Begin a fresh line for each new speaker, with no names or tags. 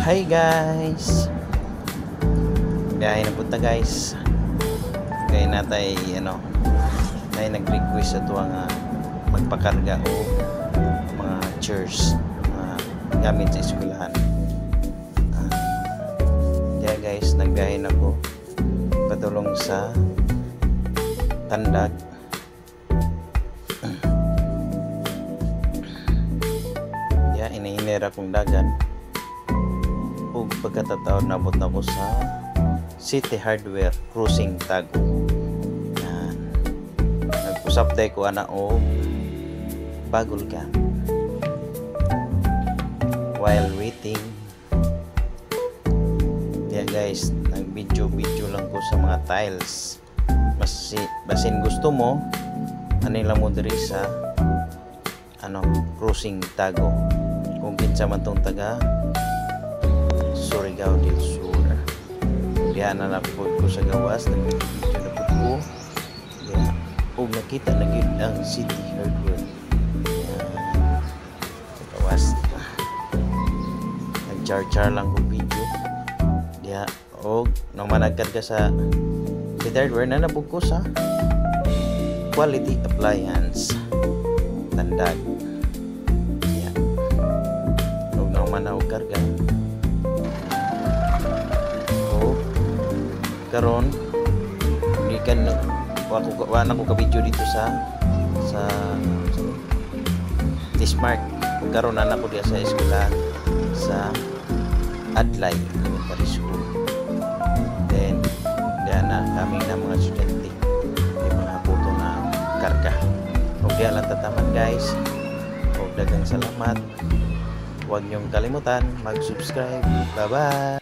Hi guys, biyahe na punta guys. Kaya natay may nag-request ito ang magpakarga o mga chairs gamit sa eskwelahan. Kaya guys, nagbiyahe na ko patulong sa Tandag. Kaya inahinera kong dagan. Ug pagkatataon nabot na ko sa City Hardware Cruising Tago. Nag-usap tayo ko o bagol ka while waiting. Kaya guys, nag-video lang ko sa mga tiles. Basin gusto mo lang mo diri sa Cruising Tago. Kung kinsa man tong taga Surigao del Sur. Diyan na napod ko sa gawas, nag-video na po ko. Diyan, huwag nakita na yun ang City Hardware. Sa gawas. Nag-char lang ko video. Diyan, huwag naman nagkarga sa City Hardware na napod ko sa Quality Appliance Tandag. Diyan, huwag naman nagkarga. Karon hindi kan wala ko ka-video dito sa T-Smart. Karon na ko diya sa eskwelahan sa Adlay Elementary School. Then diyan na kami na mga estudyante may mga photo na karga. Huwag diyan lang tataman guys. Huwag dagang salamat. Huwag niyong kalimutan mag-subscribe. Bye bye.